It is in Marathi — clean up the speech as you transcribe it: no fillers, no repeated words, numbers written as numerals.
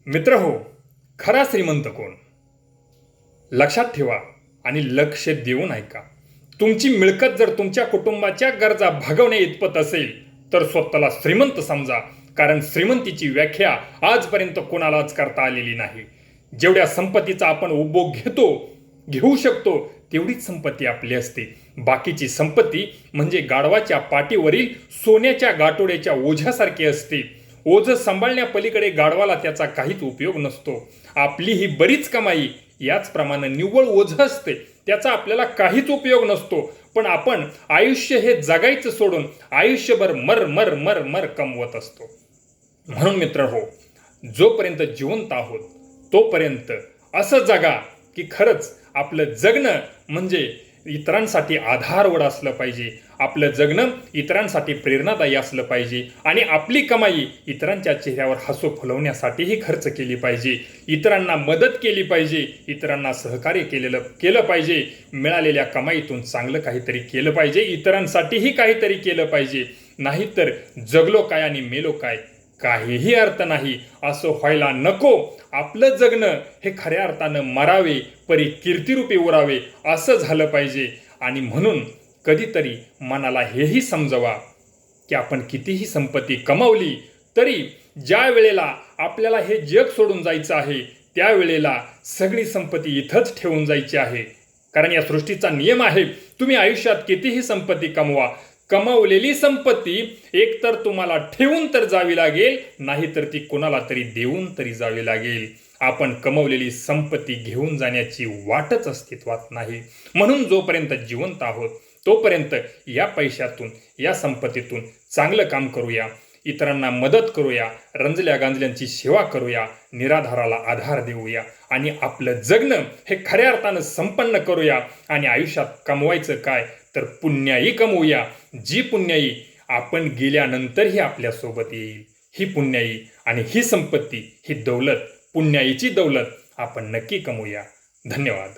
मित्र हो, खरा श्रीमंत कोण? लक्षात ठेवा आणि लक्ष देऊन ऐका. तुमची मिळकत जर तुमच्या कुटुंबाच्या गरजा भागवण्या इतपत असेल तर स्वतःला श्रीमंत समजा. कारण श्रीमंतीची व्याख्या आजपर्यंत कोणालाच करता आलेली नाही. जेवढ्या संपत्तीचा आपण उपभोग घेऊ शकतो तेवढीच संपत्ती आपली असते. बाकीची संपत्ती म्हणजे गाढवाच्या पाठीवरील सोन्याच्या गाठोड्याच्या ओझ्यासारखी असते. ओझ सांभाळण्यापलीकडे गाढवाला त्याचा काहीच उपयोग नसतो. आपली ही बरीच कमाई याचप्रमाणे निव्वळ ओझ असते, त्याचा आपल्याला काहीच उपयोग नसतो. पण आपण आयुष्य हे जगायचं सोडून आयुष्यभर मर मर मर मर कमवत असतो. म्हणून मित्र हो, जोपर्यंत जिवंत आहोत तोपर्यंत असं जगा की खरंच आपलं जगणं म्हणजे इतरांसाठी आधारवड असलं पाहिजे. आपलं जगणं इतरांसाठी प्रेरणादायी असलं पाहिजे आणि आपली कमाई इतरांच्या चेहऱ्यावर हसू फुलवण्यासाठीही खर्च केली पाहिजे. इतरांना मदत केली पाहिजे, इतरांना सहकार्य केलं पाहिजे. मिळालेल्या कमाईतून चांगलं काहीतरी केलं पाहिजे, इतरांसाठीही काहीतरी केलं पाहिजे. नाहीतर जगलो काय आणि मेलो काय, काहीही अर्थ नाही. असं व्हायला नको. आपलं जगणं हे खऱ्या अर्थानं मरावे परी कीर्तिरूपी उरावे असं झालं पाहिजे. आणि म्हणून कधीतरी मनाला हेही समजवा की आपण कितीही संपत्ती कमावली तरी ज्या वेळेला आपल्याला हे जग सोडून जायचं आहे त्यावेळेला सगळी संपत्ती इथंच ठेवून जायची आहे. कारण या सृष्टीचा नियम आहे, तुम्ही आयुष्यात कितीही संपत्ती कमवा, कमावलेली संपत्ती एकतर तुम्हाला ठेवून तर जावी लागेल, नाहीतर ती कोणाला तरी देऊन तरी जावी लागेल. आपण कमवलेली संपत्ती घेऊन जाण्याची वाटच अस्तित्वात नाही. म्हणून जोपर्यंत जिवंत आहोत तोपर्यंत या पैशातून, या संपत्तीतून चांगलं काम करूया, इतरांना मदत करूया, रंजल्या गांजल्यांची सेवा करूया, निराधाराला आधार देऊया आणि आपलं जगणं हे खऱ्या अर्थानं संपन्न करूया. आणि आयुष्यात कमवायचं काय तर पुण्याई कमवूया. जी पुण्याई आपण गेल्यानंतरही आपल्यासोबत येईल. ही पुण्याई आणि ही संपत्ती, ही दौलत, पुण्याईची दौलत आपण नक्की कमवूया. धन्यवाद.